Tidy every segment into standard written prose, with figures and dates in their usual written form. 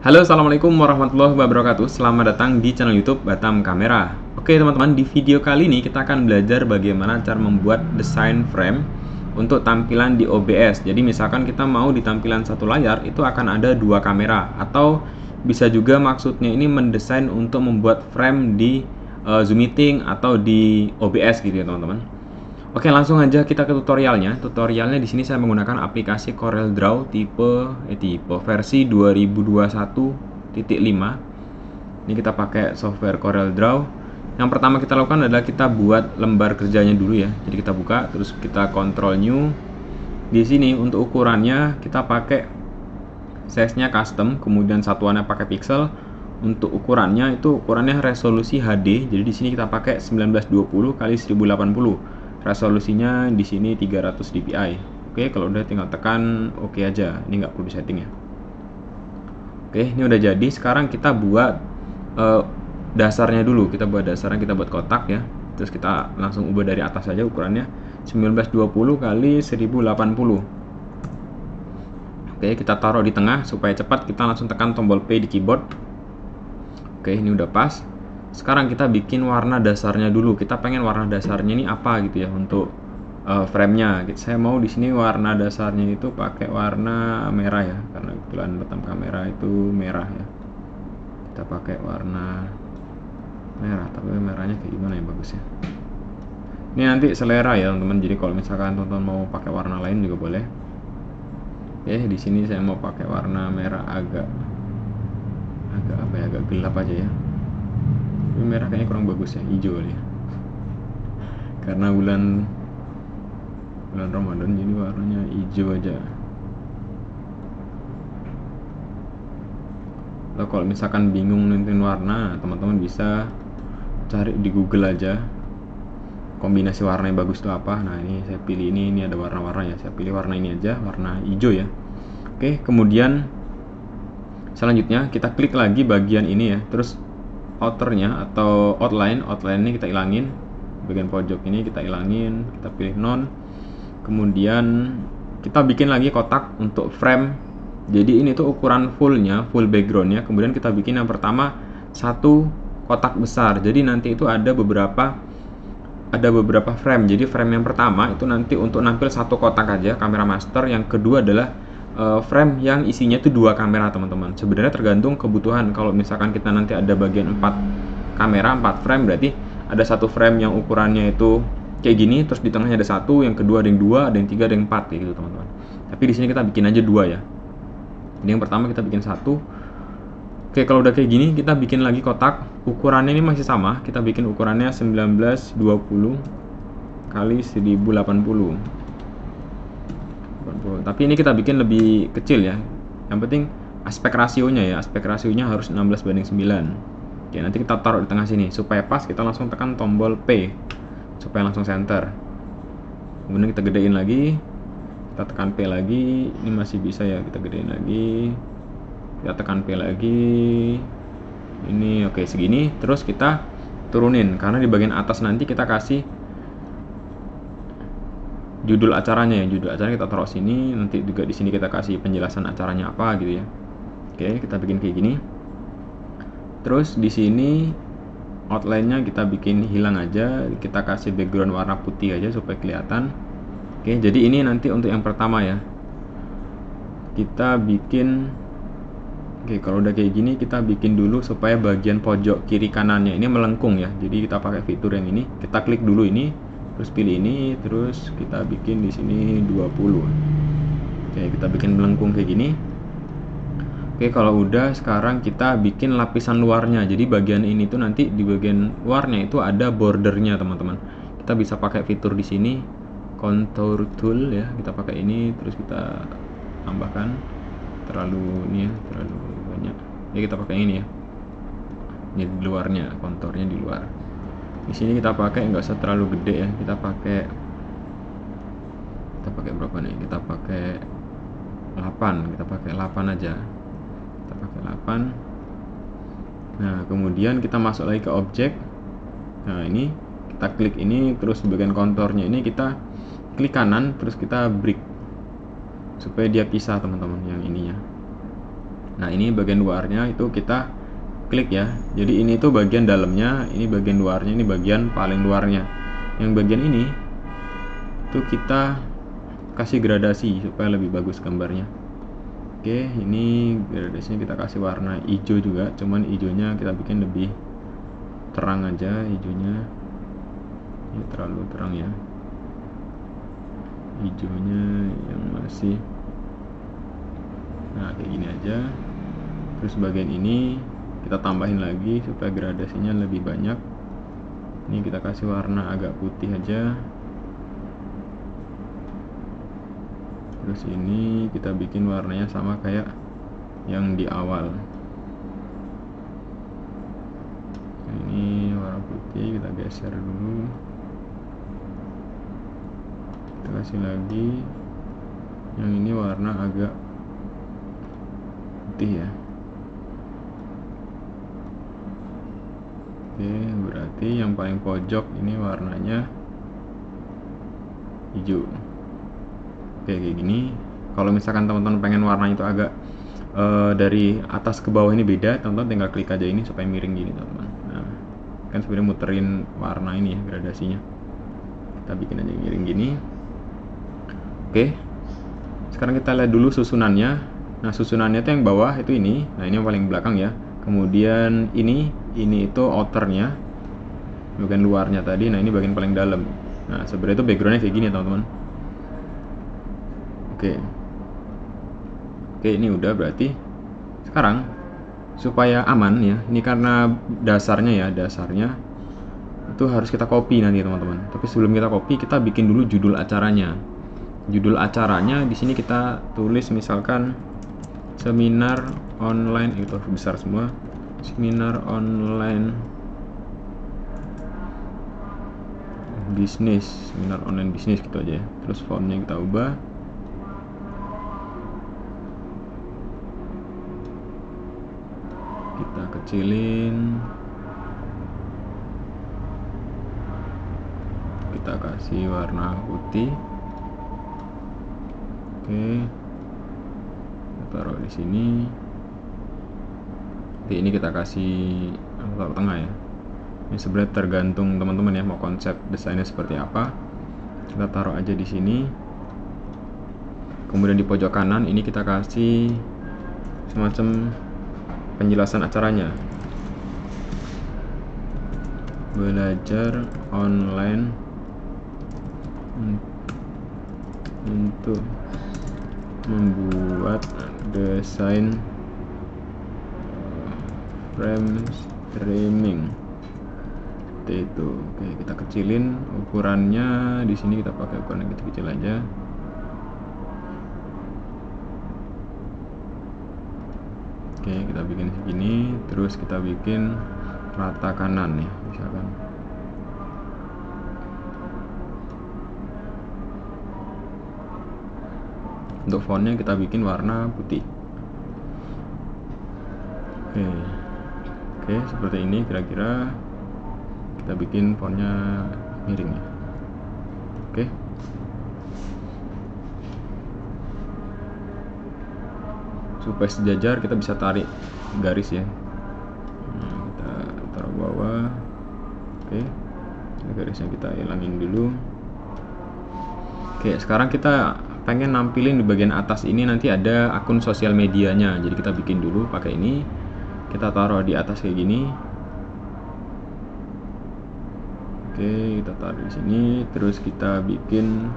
Halo, assalamualaikum warahmatullahi wabarakatuh. Selamat datang di channel YouTube Batam Kamera. Oke teman-teman, di video kali ini kita akan belajar bagaimana cara membuat desain frame untuk tampilan di OBS. Jadi misalkan kita mau di tampilan satu layar itu akan ada dua kamera, atau bisa juga maksudnya ini mendesain untuk membuat frame di Zoom Meeting atau di OBS gitu ya teman-teman. Oke, langsung aja kita ke tutorialnya. Tutorialnya di sini saya menggunakan aplikasi CorelDRAW tipe versi 2021.5. Ini kita pakai software CorelDRAW. Yang pertama kita lakukan adalah kita buat lembar kerjanya dulu ya. Jadi kita buka, terus kita Ctrl New. Di sini untuk ukurannya kita pakai size-nya custom, kemudian satuannya pakai pixel. Untuk ukurannya itu ukurannya resolusi HD. Jadi di sini kita pakai 1920 x 1080. Resolusinya di sini 300 dpi. Oke, kalau udah tinggal tekan oke aja. Ini nggak perlu disetting ya. Oke, ini udah jadi. Sekarang kita buat dasarnya dulu. Kita buat dasarnya, kita buat kotak ya. Terus kita langsung ubah dari atas aja ukurannya 1920 x 1080. Oke, kita taruh di tengah supaya cepat. Kita langsung tekan tombol P di keyboard. Oke, ini udah pas. Sekarang kita bikin warna dasarnya dulu. Kita pengen warna dasarnya ini apa gitu ya untuk frame-nya. Saya mau di sini warna dasarnya itu pakai warna merah ya, karena kebetulan Batam Kamera itu merah ya. Kita pakai warna merah, tapi merahnya kayak gimana ya bagusnya. Ini nanti selera ya teman-teman. Jadi kalau misalkan teman-teman mau pakai warna lain juga boleh. Oke, di sini saya mau pakai warna merah agak apa ya, agak gelap aja ya. Ini merah kayaknya kurang bagus ya, hijau ya. Karena bulan Ramadan jadi warnanya hijau aja. Atau kalau misalkan bingung nentuin warna, teman-teman bisa cari di Google aja kombinasi warna yang bagus itu apa. Nah, ini saya pilih ini ada warna-warna ya. Saya pilih warna ini aja, warna hijau ya. Oke, kemudian selanjutnya kita klik lagi bagian ini ya. Terus outernya atau outline ini kita ilangin, bagian pojok ini kita ilangin, kita pilih none. Kemudian kita bikin lagi kotak untuk frame. Jadi ini tuh ukuran fullnya, full backgroundnya. Kemudian kita bikin yang pertama satu kotak besar. Jadi nanti itu ada beberapa frame. Jadi frame yang pertama itu nanti untuk nampil satu kotak aja, kamera master. Yang kedua adalah frame yang isinya itu dua kamera teman-teman. Sebenarnya tergantung kebutuhan. Kalau misalkan kita nanti ada bagian 4 kamera, 4 frame, berarti ada satu frame yang ukurannya itu kayak gini, terus di tengahnya ada satu, yang kedua ada yang 2, ada yang 3, ada yang 4 kayak gitu teman-teman. Tapi di sini kita bikin aja 2 ya. Jadi yang pertama kita bikin 1. Oke, kalau udah kayak gini kita bikin lagi kotak. Ukurannya ini masih sama. Kita bikin ukurannya 1920 x 1080. Tapi ini kita bikin lebih kecil ya. Yang penting aspek rasionya ya. Aspek rasionya harus 16:9. Oke, nanti kita taruh di tengah sini supaya pas. Kita langsung tekan tombol P supaya langsung center. Kemudian kita gedein lagi. Kita tekan P lagi. Ini masih bisa ya, kita gedein lagi. Kita tekan P lagi. Ini oke segini. Terus kita turunin karena di bagian atas nanti kita kasih judul acaranya ya. Judul acaranya kita taruh sini, nanti juga di sini kita kasih penjelasan acaranya apa gitu ya. Oke, kita bikin kayak gini. Terus di sini outline-nya kita bikin hilang aja, kita kasih background warna putih aja supaya kelihatan. Oke, jadi ini nanti untuk yang pertama ya. Kita bikin kalau udah kayak gini kita bikin dulu supaya bagian pojok kiri kanannya ini melengkung ya. Jadi kita pakai fitur yang ini, kita klik dulu ini, terus pilih ini, terus kita bikin di sini 20. Oke, kita bikin melengkung kayak gini. Oke, kalau udah sekarang kita bikin lapisan luarnya. Jadi bagian ini tuh nanti di bagian luarnya itu ada bordernya teman-teman. Kita bisa pakai fitur di sini contour tool ya. Kita pakai ini, terus kita tambahkan terlalu banyak. Ya kita pakai ini ya. Ini di luarnya, konturnya di luar. Di sini kita pakai nggak usah terlalu gede ya. Kita pakai berapa nih? Kita pakai 8. Kita pakai 8 aja. Kita pakai 8. Nah, kemudian kita masuk lagi ke objek. Nah, ini kita klik ini, terus bagian konturnya ini kita klik kanan, terus kita break supaya dia pisah teman-teman yang ininya. Nah, ini bagian luarnya itu kita klik ya. Jadi ini tuh bagian dalamnya, ini bagian luarnya, ini bagian paling luarnya. Yang bagian ini itu kita kasih gradasi supaya lebih bagus gambarnya. Oke, ini gradasinya kita kasih warna hijau juga, cuman hijaunya kita bikin lebih terang aja hijaunya. Ini terlalu terang ya. Hijaunya yang masih, nah kayak gini aja. Terus bagian ini kita tambahin lagi supaya gradasinya lebih banyak. Ini kita kasih warna agak putih aja. Terus ini kita bikin warnanya sama kayak yang di awal. Ini warna putih, kita geser dulu. Kita kasih lagi. Yang ini warna agak putih ya. Oke, berarti yang paling pojok ini warnanya hijau. Oke, kayak gini. Kalau misalkan teman-teman pengen warna itu agak dari atas ke bawah ini beda, teman-teman tinggal klik aja ini supaya miring gini, teman-teman. Nah, kan sebenarnya muterin warna ini ya, gradasinya. Kita bikin aja miring gini. Oke. Sekarang kita lihat dulu susunannya. Nah, susunannya itu yang bawah itu ini. Nah, ini yang paling belakang ya. Kemudian ini itu outernya, bagian luarnya tadi. Nah, ini bagian paling dalam. Nah, sebenarnya itu backgroundnya kayak gini, teman-teman. Oke, ini udah berarti. Sekarang supaya aman ya, ini karena dasarnya itu harus kita copy nanti, teman-teman. Tapi sebelum kita copy, kita bikin dulu judul acaranya. Judul acaranya di sini kita tulis misalkan seminar online, itu besar semua. Seminar online bisnis, seminar online bisnis gitu aja ya. Terus fontnya kita ubah. Kita kecilin. Kita kasih warna putih. Oke. Kita taruh di sini. Nanti ini kita kasih taruh tengah ya. Ini sebenarnya tergantung teman-teman ya mau konsep desainnya seperti apa. Kita taruh aja di sini. Kemudian di pojok kanan ini kita kasih semacam penjelasan acaranya. Belajar online untuk membuat desain frame streaming. Itu oke, kita kecilin ukurannya. Di sini kita pakai ukuran yang kecil-kecil aja. Oke, kita bikin segini. Terus kita bikin rata kanan nih misalkan. Untuk fontnya kita bikin warna putih. Oke, seperti ini kira-kira. Kita bikin fontnya miring ya. Oke. Supaya sejajar kita bisa tarik garis ya. Nah, kita taruh bawah. Oke. Garisnya kita hilangin dulu. Oke, sekarang kita pengen nampilin di bagian atas ini nanti ada akun sosial medianya. Jadi kita bikin dulu pakai ini. Kita taruh di atas kayak gini. Oke, kita taruh di sini. Terus kita bikin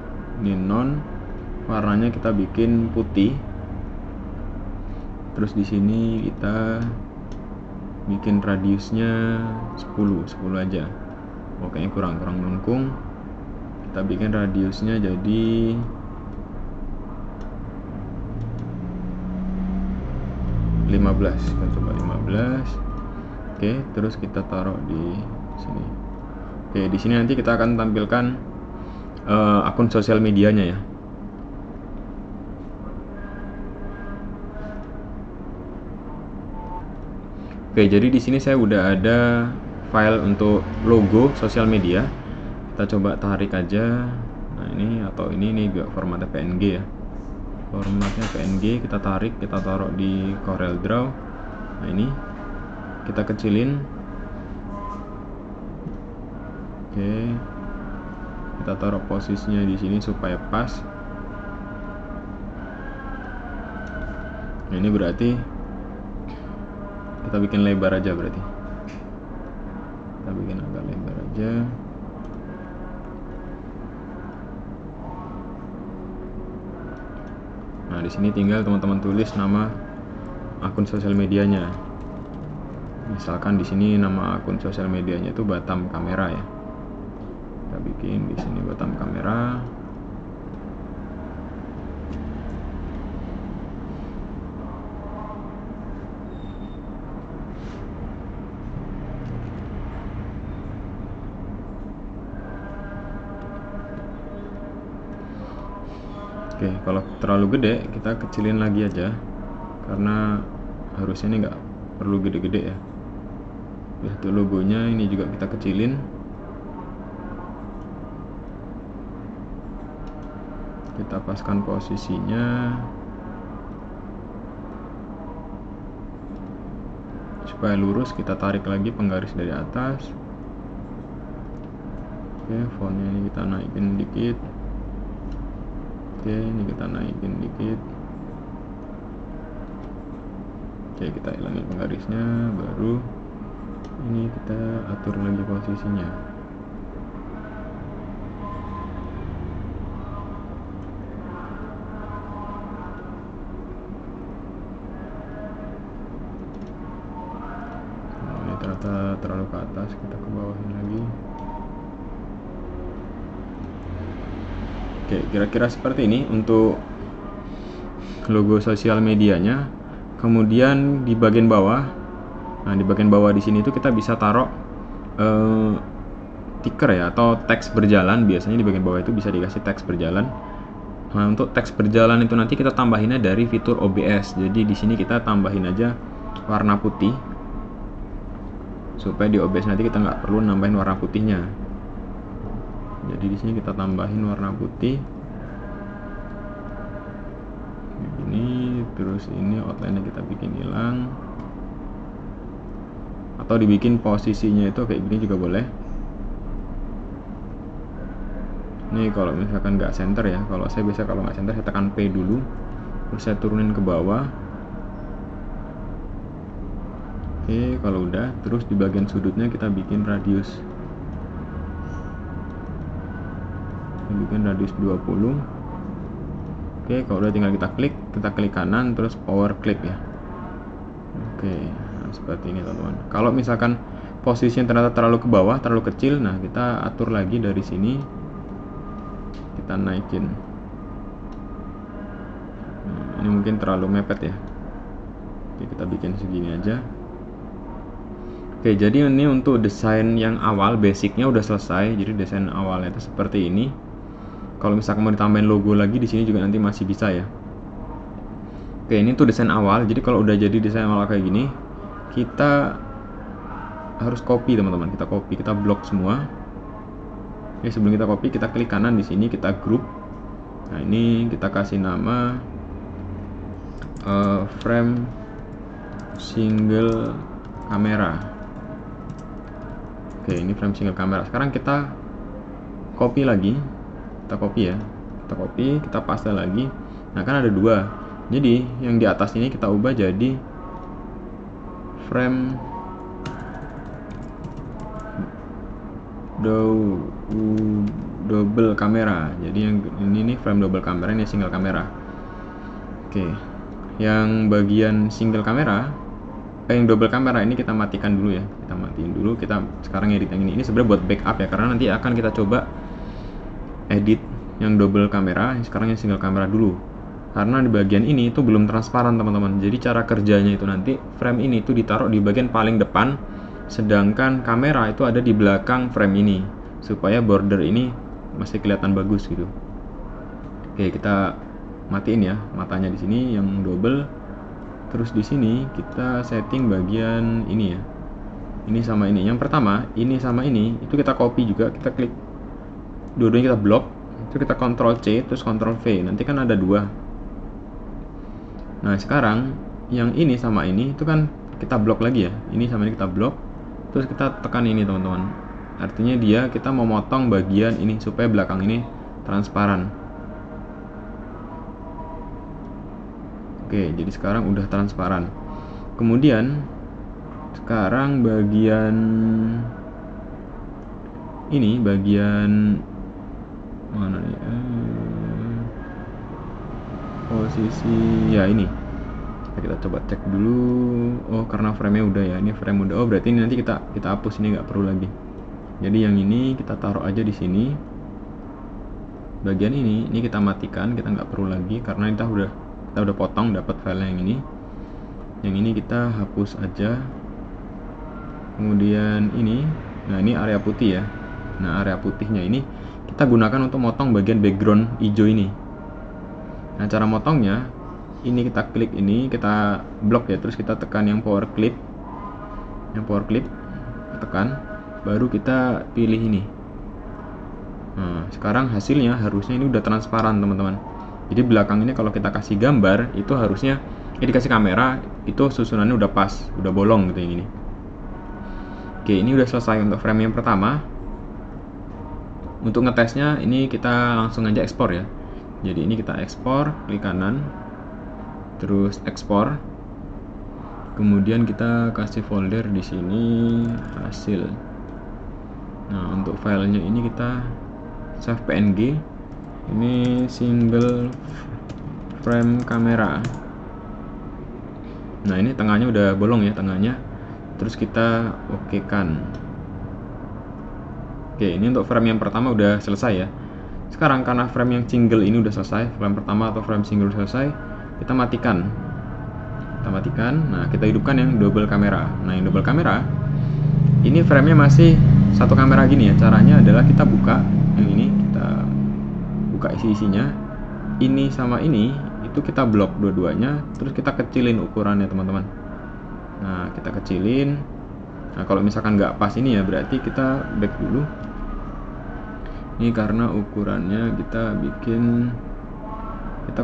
ini non, warnanya kita bikin putih. Terus di sini kita bikin radiusnya 10 aja. Oke, kurang melengkung. Kita bikin radiusnya jadi 15. Kita coba 15. Oke, terus kita taruh di sini. Oke, di sini nanti kita akan tampilkan akun sosial medianya ya. Oke, jadi di sini saya udah ada file untuk logo sosial media. Kita coba tarik aja. Nah, ini atau ini juga formatnya PNG ya. formatnya PNG, kita tarik, kita taruh di Corel Draw. Nah ini kita kecilin. Oke, kita taruh posisinya di sini supaya pas. Nah ini berarti kita bikin lebar aja, berarti kita bikin agak lebar aja. Nah di sini tinggal teman-teman tulis nama akun sosial medianya. Misalkan di sini nama akun sosial medianya itu Batam Kamera ya. Kita bikin di sini Batam Kamera. Oke, kalau terlalu gede kita kecilin lagi aja, karena harusnya ini nggak perlu gede-gede ya. Untuk logonya ini juga kita kecilin. Kita paskan posisinya supaya lurus. Kita tarik lagi penggaris dari atas. Oke, fontnya ini kita naikin dikit. Oke, ini kita naikin dikit. Oke, kita hilangin penggarisnya, baru ini kita atur lagi posisinya. Nah, ini ternyata terlalu ke atas, kita ke bawahin lagi. Oke, kira-kira seperti ini untuk logo sosial medianya. Kemudian di bagian bawah, nah di bagian bawah di sini itu kita bisa taruh tiker ya, atau teks berjalan. Biasanya di bagian bawah itu bisa dikasih teks berjalan. Nah untuk teks berjalan itu nanti kita tambahinnya dari fitur OBS. Jadi di sini kita tambahin aja warna putih, supaya di OBS nanti kita nggak perlu nambahin warna putihnya. Jadi di sini kita tambahin warna putih. Ini terus ini outline-nya kita bikin hilang, atau dibikin posisinya itu kayak gini juga boleh. Ini kalau misalkan nggak center ya, kalau saya biasa kalau nggak center saya tekan P dulu, terus saya turunin ke bawah. Oke, kalau udah, terus di bagian sudutnya kita bikin radius. Bikin radius 20. Oke, kalau udah tinggal kita klik kanan, terus power clip ya. Oke, nah seperti ini teman-teman. Kalau misalkan posisinya ternyata terlalu ke bawah, terlalu kecil, nah kita atur lagi dari sini, kita naikin. Nah, ini mungkin terlalu mepet ya. Oke, kita bikin segini aja. Oke, jadi ini untuk desain yang awal, basicnya udah selesai. Jadi desain awalnya itu seperti ini. Kalau misalkan mau ditambahin logo lagi di sini juga nanti masih bisa ya. Oke, ini tuh desain awal. Jadi kalau udah jadi desain awal kayak gini, kita harus copy teman-teman. Kita copy, kita blok semua. Oke, sebelum kita copy, kita klik kanan di sini, kita group. Nah ini kita kasih nama frame single kamera. Oke, ini frame single kamera. Sekarang kita copy lagi. Kita copy ya, kita paste lagi. Nah kan ada dua, jadi yang di atas ini kita ubah jadi frame double kamera. Jadi yang ini nih frame double kamera, ini single kamera. Oke, yang bagian single kamera, yang double kamera ini kita matikan dulu ya, kita matiin dulu. Kita sekarang edit yang ini sebenarnya buat backup ya, karena nanti akan kita coba edit yang double kamera. Sekarang yang single kamera dulu, karena di bagian ini itu belum transparan teman-teman. Jadi cara kerjanya itu nanti frame ini itu ditaruh di bagian paling depan, sedangkan kamera itu ada di belakang frame ini, supaya border ini masih kelihatan bagus gitu. Oke, kita matiin ya matanya di sini yang double. Terus di sini kita setting bagian ini ya, ini sama ini. Yang pertama ini sama ini itu kita copy juga, kita klik dua-duanya, kita blok, itu kita Ctrl C terus Ctrl V. Nanti kan ada dua. Nah sekarang yang ini sama ini itu kan kita blok lagi ya, ini sama ini kita blok, terus kita tekan ini teman-teman. Artinya kita mau motong bagian ini supaya belakang ini transparan. Oke, jadi sekarang udah transparan. Kemudian sekarang bagian ini, bagian mana nih? Posisi ya ini. Kita coba cek dulu. Oh, karena frame-nya udah ya. Ini frame udah. Oh, berarti ini nanti kita hapus, ini nggak perlu lagi. Jadi yang ini kita taruh aja di sini. Bagian ini kita matikan, kita nggak perlu lagi karena kita udah potong dapat file yang ini. Yang ini kita hapus aja. Kemudian ini, nah ini area putih ya. Nah, area putihnya ini kita gunakan untuk motong bagian background hijau ini. Nah, cara motongnya ini kita klik ini, kita blok ya, terus kita tekan yang power clip. Yang power clip tekan, baru kita pilih ini. Nah, sekarang hasilnya harusnya ini udah transparan, teman-teman. Jadi belakang ini kalau kita kasih gambar, itu harusnya ini dikasih kamera, itu susunannya udah pas, udah bolong gitu yang ini. Oke, ini udah selesai untuk frame yang pertama. Untuk ngetesnya ini kita langsung aja ekspor ya. Jadi ini kita ekspor, klik kanan, terus ekspor. Kemudian kita kasih folder di sini hasil. Nah, untuk filenya ini kita save PNG. Ini single frame kamera. Nah, ini tengahnya udah bolong ya, tengahnya. Terus kita okekan. Oke, ini untuk frame yang pertama udah selesai ya. Sekarang karena frame yang single ini udah selesai, frame pertama atau frame single udah selesai, kita matikan. Nah, kita hidupkan yang double kamera. Nah, yang double kamera ini frame-nya masih satu kamera gini ya. Caranya adalah kita buka yang ini, kita buka isi-isinya. Ini sama ini itu kita blok dua-duanya, terus kita kecilin ukurannya, teman-teman. Nah, kita kecilin. Nah, kalau misalkan nggak pas ini ya, berarti kita back dulu. Ini karena ukurannya kita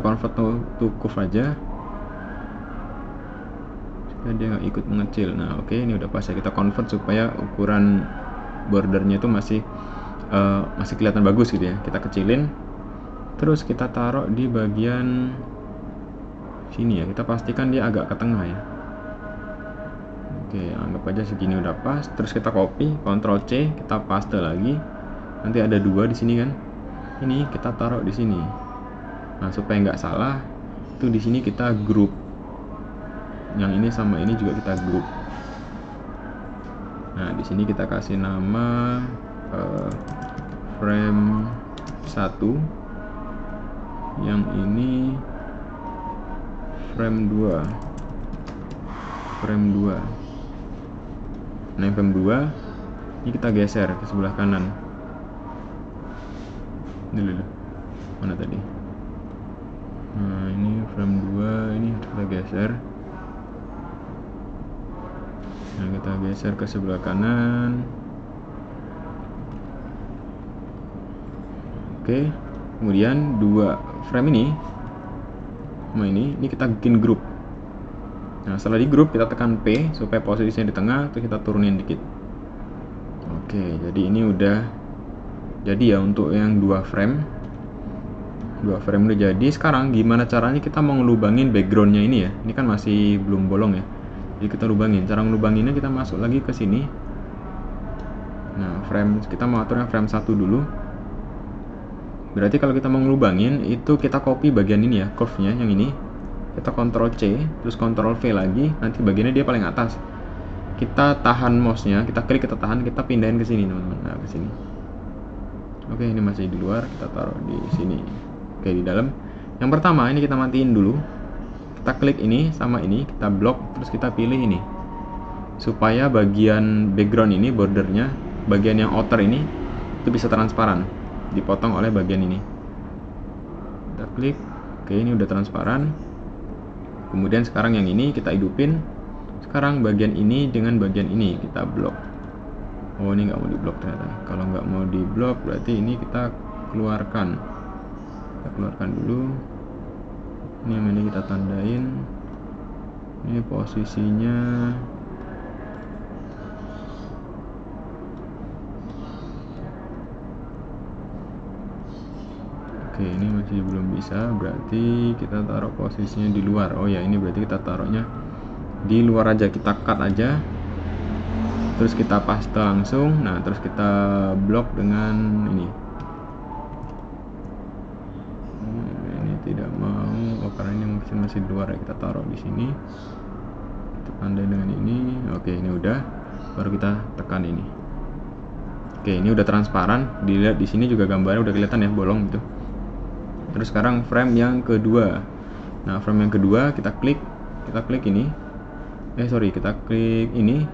convert to curve aja supaya dia nggak ikut mengecil. Nah, oke, ini udah pas ya. Kita convert supaya ukuran bordernya itu masih kelihatan bagus gitu ya. Kita kecilin, terus kita taruh di bagian sini ya. Kita pastikan dia agak ke tengah ya. Oke, anggap aja segini udah pas. Terus kita copy, Ctrl C, kita paste lagi. Nanti ada dua di sini kan. Ini kita taruh di sini. Nah, supaya nggak salah, itu di sini kita group. Yang ini sama ini juga kita group. Nah, di sini kita kasih nama frame 1. Yang ini frame 2. Nah, frame 2 ini kita geser ke sebelah kanan. Dulu. Mana tadi? Nah, ini frame 2, ini kita geser. Nah, kita geser ke sebelah kanan. Oke. Kemudian dua frame ini sama ini kita bikin group. Nah, setelah di group kita tekan P supaya posisinya di tengah, terus kita turunin dikit. Oke, jadi ini udah jadi ya untuk yang dua frame udah jadi. Sekarang gimana caranya kita mau ngelubangin backgroundnya ini ya? Ini kan masih belum bolong ya, jadi kita lubangin. Cara ngelubanginnya kita masuk lagi ke sini. Nah, kita mau atur yang frame 1 dulu. Berarti kalau kita mau ngelubangin itu kita copy bagian ini ya, curve-nya yang ini. Kita Ctrl C, terus Ctrl V lagi, nanti bagiannya dia paling atas. Kita tahan mouse-nya, kita klik, kita tahan, kita pindahin ke sini, teman-teman. Nah, ke sini. Oke, ini masih di luar, kita taruh di sini. Oke, di dalam. Yang pertama ini kita matiin dulu. Kita klik ini sama ini, kita blok, terus kita pilih ini. Supaya bagian background ini, bordernya, bagian yang outer ini itu bisa transparan, dipotong oleh bagian ini. Kita klik. Oke, ini udah transparan. Kemudian sekarang yang ini kita hidupin. Sekarang bagian ini dengan bagian ini kita blok. Oh, ini nggak mau diblok ternyata. Kalau nggak mau diblok berarti ini kita keluarkan. Kita keluarkan dulu. Ini yang ini kita tandain. Ini posisinya oke, ini masih belum bisa, berarti kita taruh posisinya di luar. Oh ya, ini berarti kita taruhnya di luar aja, kita cut aja, terus kita paste langsung. Nah, terus kita blok dengan ini. Ini tidak mau, oh karena ini mungkin masih di luar ya, kita taruh di sini, kita tandai dengan ini. Oke, ini udah, baru kita tekan ini. Oke, ini udah transparan, dilihat di sini juga gambarnya udah kelihatan ya, bolong gitu. Terus sekarang frame yang kedua. Nah, frame yang kedua kita klik ini. Kita klik ini.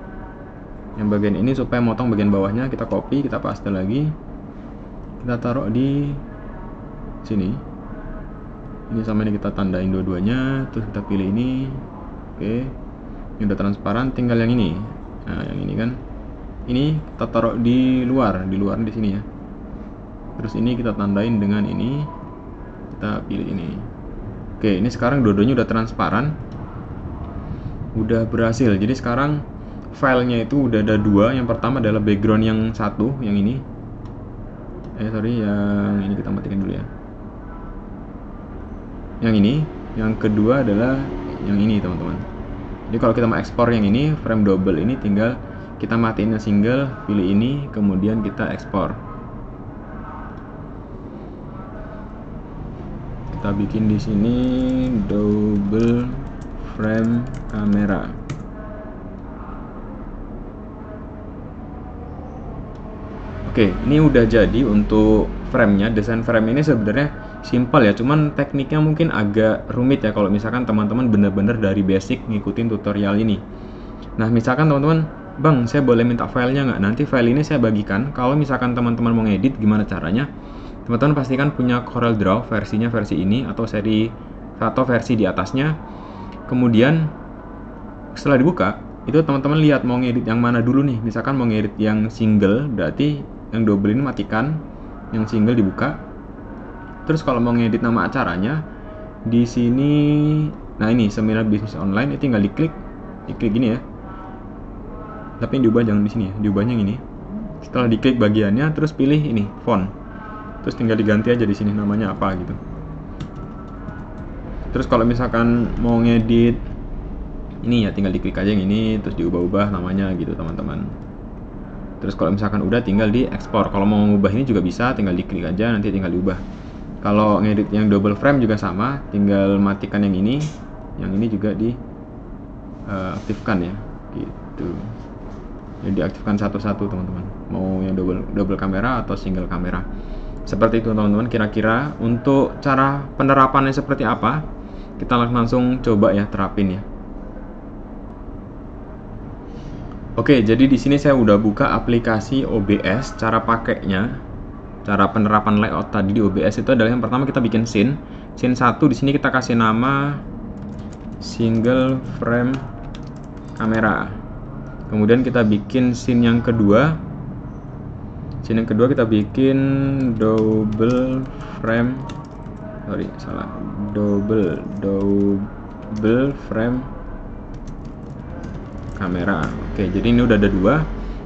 Yang bagian ini supaya motong bagian bawahnya, kita copy, kita paste lagi. Kita taruh di sini. Ini sama ini kita tandain dua-duanya, terus kita pilih ini. Oke. Ini udah transparan, tinggal yang ini. Nah, yang ini kan. Ini kita taruh di luar di sini ya. Terus ini kita tandain dengan ini. Kita pilih ini. Oke, ini sekarang dua-duanya udah transparan, udah berhasil. Jadi sekarang filenya itu udah ada dua. Yang pertama adalah background yang satu, yang ini. Yang ini kita matikan dulu ya. Yang ini, yang kedua adalah yang ini, teman-teman. Jadi kalau kita mau ekspor yang ini, frame double ini, tinggal kita matiin yang single, pilih ini, kemudian kita ekspor. Kita bikin di sini double frame kamera. Oke, ini udah jadi untuk framenya. Desain frame ini sebenarnya simpel ya, cuman tekniknya mungkin agak rumit ya kalau misalkan teman-teman bener-bener dari basic ngikutin tutorial ini. Nah, misalkan teman-teman, bang, saya boleh minta filenya nggak? Nanti file ini saya bagikan. Kalau misalkan teman-teman mau ngedit, gimana caranya? Teman-teman pastikan punya CorelDRAW versinya versi ini atau versi di atasnya. Kemudian setelah dibuka, itu teman-teman lihat mau ngedit yang mana dulu nih. Misalkan mau ngedit yang single, berarti yang double ini matikan, yang single dibuka. Terus kalau mau ngedit nama acaranya, di sini, nah ini Seminar Bisnis Online, itu tinggal diklik gini ya. Tapi yang diubah jangan di sini ya, diubahnya yang ini. Setelah diklik bagiannya, terus pilih ini font. Terus tinggal diganti aja di sini namanya apa gitu. Terus kalau misalkan mau ngedit ini ya, tinggal diklik aja yang ini, terus diubah-ubah namanya gitu, teman-teman. Terus kalau misalkan udah, tinggal diekspor. Kalau mau ngubah ini juga bisa, tinggal diklik aja, nanti tinggal diubah. Kalau ngedit yang double frame juga sama, tinggal matikan yang ini juga diaktifkan ya, gitu. Jadi diaktifkan satu-satu, teman-teman. Mau yang double kamera atau single kamera. Seperti itu, teman-teman. Kira-kira untuk cara penerapannya seperti apa? Kita langsung coba ya, terapin ya. Oke, jadi di sini saya udah buka aplikasi OBS. Cara pakainya, cara penerapan layout tadi di OBS itu adalah yang pertama kita bikin scene 1. Di sini kita kasih nama single frame kamera. Kemudian kita bikin scene yang kedua. Scene yang kedua kita bikin double frame kamera. Oke, jadi ini udah ada dua.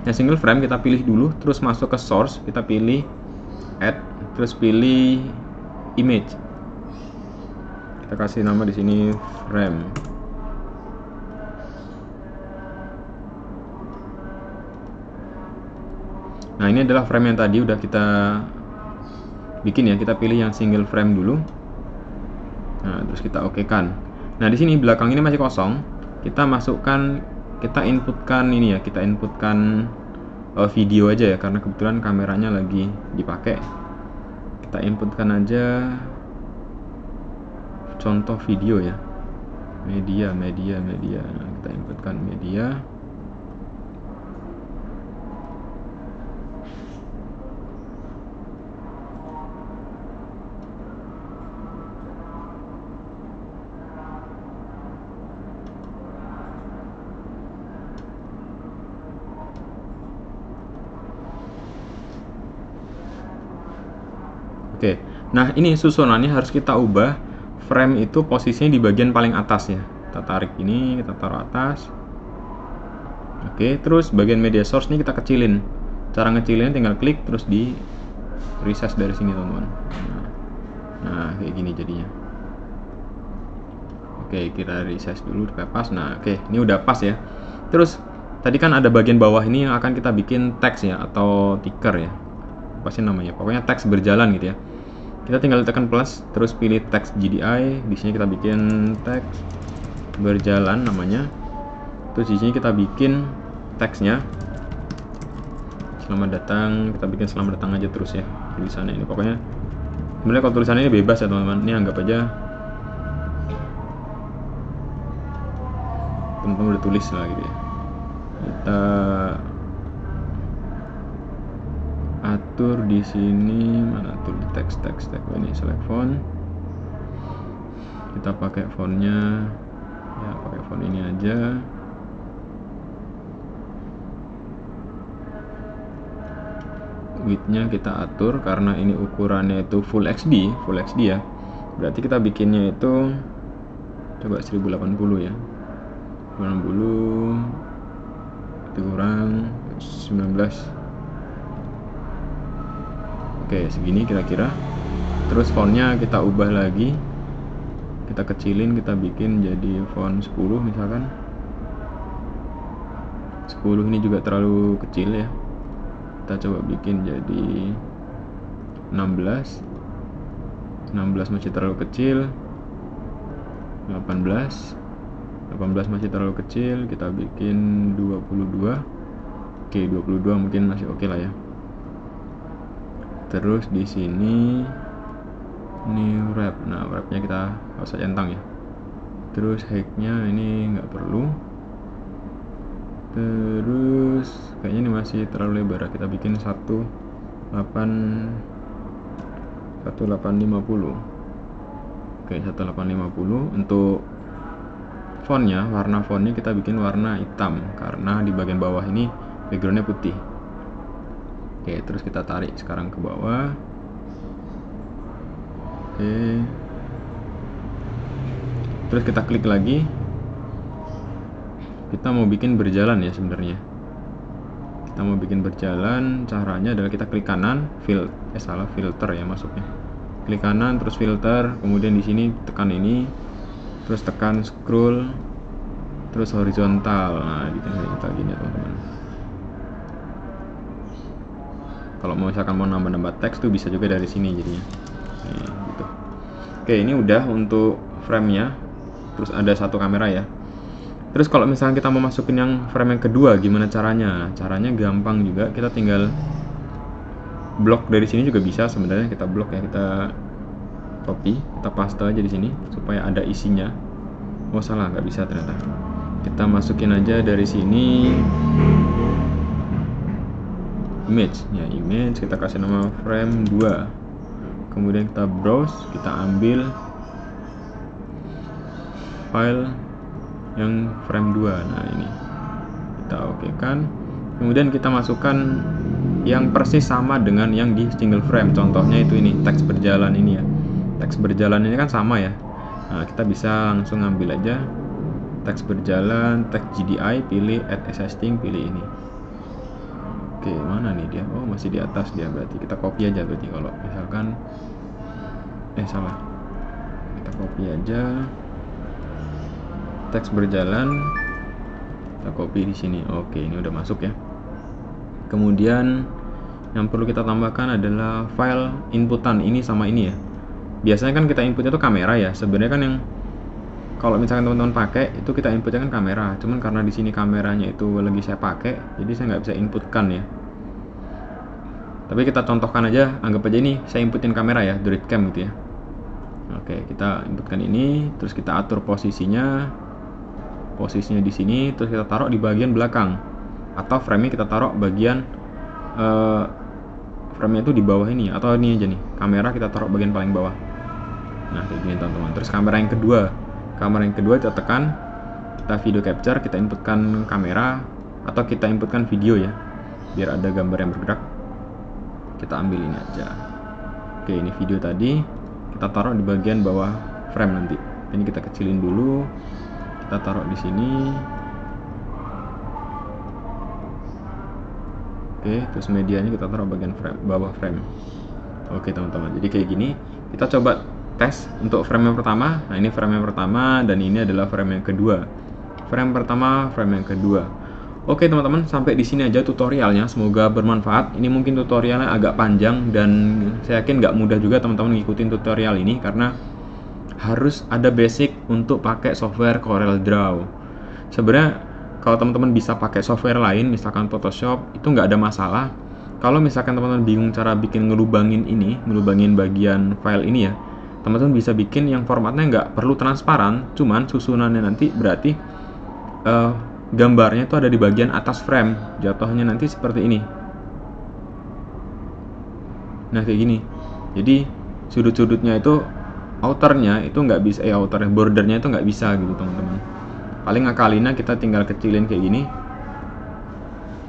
Yang single frame kita pilih dulu, terus masuk ke source, kita pilih add, terus pilih image. Kita kasih nama di sini frame. Nah, ini adalah frame yang tadi udah kita bikin ya. Kita pilih yang single frame dulu. Nah, terus kita oke-kan. Nah, di sini belakang ini masih kosong. Kita masukkan, kita inputkan ini ya. Kita inputkan video aja ya, karena kebetulan kameranya lagi dipakai. Kita inputkan aja contoh video ya. Media. Nah, kita inputkan media. Oke, nah ini susunannya harus kita ubah. Frame itu posisinya di bagian paling atas ya. Kita tarik ini, kita taruh atas. Oke, terus bagian media source ini kita kecilin. Cara ngecilinnya tinggal klik terus di resize dari sini teman-teman. Nah kayak gini jadinya. Oke, kita resize dulu supaya pas. Nah oke, ini udah pas ya. Terus tadi kan ada bagian bawah ini yang akan kita bikin teks ya, atau ticker ya, apa sih namanya, pokoknya teks berjalan gitu ya. Kita tinggal tekan plus, terus pilih teks GDI. Di sini kita bikin teks berjalan namanya. Terus di sini kita bikin teksnya selamat datang. Kita bikin selamat datang aja terus ya tulisannya ini. Pokoknya sebenarnya kalau tulisannya ini bebas ya teman-teman. Ini anggap aja teman-teman udah tulis lah gitu ya. Kita atur di sini, mana atur di teks ini select font. Kita pakai fontnya ya, pakai font ini aja. Widthnya kita atur karena ini ukurannya itu full XD ya. Berarti kita bikinnya itu coba 1080 ya. 90 kurang 19. Oke, segini kira-kira. Terus fontnya kita ubah lagi. Kita kecilin, kita bikin jadi font 10 misalkan. 10 ini juga terlalu kecil ya. Kita coba bikin jadi 16 masih terlalu kecil. 18 masih terlalu kecil. Kita bikin 22. Oke, 22 mungkin masih oke lah ya. Terus di sini ini wrap. Nah, wrapnya kita nggak usah centang ya. Terus height-nya ini nggak perlu. Terus kayaknya ini masih terlalu lebar. Kita bikin 1850. Oke, 1850. Untuk fontnya, warna fontnya kita bikin warna hitam karena di bagian bawah ini backgroundnya putih. Oke, terus kita tarik sekarang ke bawah. Oke, terus kita klik lagi. Kita mau bikin berjalan ya sebenarnya. Kita mau bikin berjalan, caranya adalah kita klik kanan, filter ya masuknya. Klik kanan terus filter, kemudian di sini tekan ini, terus tekan scroll, terus horizontal. Nah, kita gini teman-teman. Kalau misalkan mau nambah-nambah teks tuh bisa juga dari sini jadinya. Nih, gitu. Oke, ini udah untuk frame-nya. Terus ada satu kamera ya. Terus kalau misalnya kita mau masukin yang frame yang kedua, gimana caranya? Caranya gampang juga, kita tinggal blok dari sini juga bisa sebenarnya. Kita blok ya, kita copy, kita paste aja di sini supaya ada isinya. Oh salah, nggak bisa ternyata. Kita masukin aja dari sini image ya, image kita kasih nama frame 2. Kemudian kita browse, kita ambil file yang frame 2. Nah, ini kita oke kan. Kemudian kita masukkan yang persis sama dengan yang di single frame. Contohnya itu ini, teks berjalan ini ya. Teks berjalan ini kan sama ya. Nah, kita bisa langsung ambil aja teks berjalan, teks GDI, pilih add existing, pilih ini. Oke, mana nih dia? Oh, masih di atas dia, berarti kita copy aja berarti. Kalau misalkan salah. Kita copy aja teks berjalan, kita copy di sini. Oke, ini udah masuk ya. Kemudian yang perlu kita tambahkan adalah file inputan ini sama ini ya. Biasanya kan kita inputnya tuh kamera ya. Sebenarnya kan yang kalau misalkan teman-teman pakai itu kita inputnya kan kamera. Cuman karena di sini kameranya itu lagi saya pakai, jadi saya nggak bisa inputkan ya. Tapi kita contohkan aja, anggap aja ini saya inputin kamera ya, DroidCam gitu ya. Oke, kita inputkan ini, terus kita atur posisinya di sini, terus kita taruh di bagian belakang, atau frame-nya kita taruh bagian frame-nya itu di bawah ini, atau ini aja nih, kamera kita taruh bagian paling bawah. Nah kayak gini teman-teman. Terus kamera yang kedua kita tekan, kita video capture, kita inputkan kamera atau kita inputkan video ya, biar ada gambar yang bergerak. Kita ambil ini aja. Oke, ini video tadi kita taruh di bagian bawah frame nanti. Ini kita kecilin dulu. kita taruh di sini. Oke, terus medianya kita taruh bagian frame, bawah frame. Oke teman-teman, jadi kayak gini. Kita coba tes untuk frame yang pertama. Nah, ini frame yang pertama dan ini adalah frame yang kedua. Frame pertama, frame yang kedua. Oke teman-teman, sampai di sini aja tutorialnya. Semoga bermanfaat. Ini mungkin tutorialnya agak panjang dan saya yakin nggak mudah juga teman-teman ngikutin tutorial ini karena harus ada basic untuk pakai software CorelDRAW. Sebenarnya kalau teman-teman bisa pakai software lain, misalkan Photoshop, itu nggak ada masalah. Kalau misalkan teman-teman bingung cara bikin ngelubangin bagian file ini ya, teman-teman bisa bikin yang formatnya nggak perlu transparan, cuman susunannya nanti berarti gambarnya itu ada di bagian atas frame, jatuhnya nanti seperti ini. Nah kayak gini. Jadi sudut-sudutnya itu outernya itu nggak bisa, bordernya itu nggak bisa gitu teman-teman. Paling ngakalinnya kita tinggal kecilin kayak gini.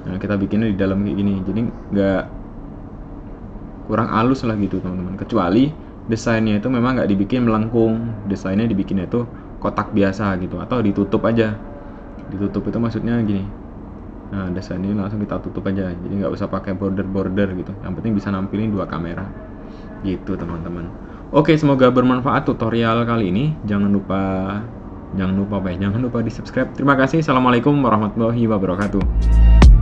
Nah kita bikinnya di dalam kayak gini, jadi nggak kurang halus lah gitu teman-teman. Kecuali desainnya itu memang nggak dibikin melengkung, desainnya dibikinnya itu kotak biasa gitu, atau ditutup aja. Ditutup itu maksudnya gini. Nah desainnya langsung kita tutup aja, jadi nggak usah pakai border gitu. Yang penting bisa nampilin dua kamera gitu teman-teman. Oke, semoga bermanfaat tutorial kali ini. Jangan lupa di subscribe. Terima kasih. Assalamualaikum warahmatullahi wabarakatuh.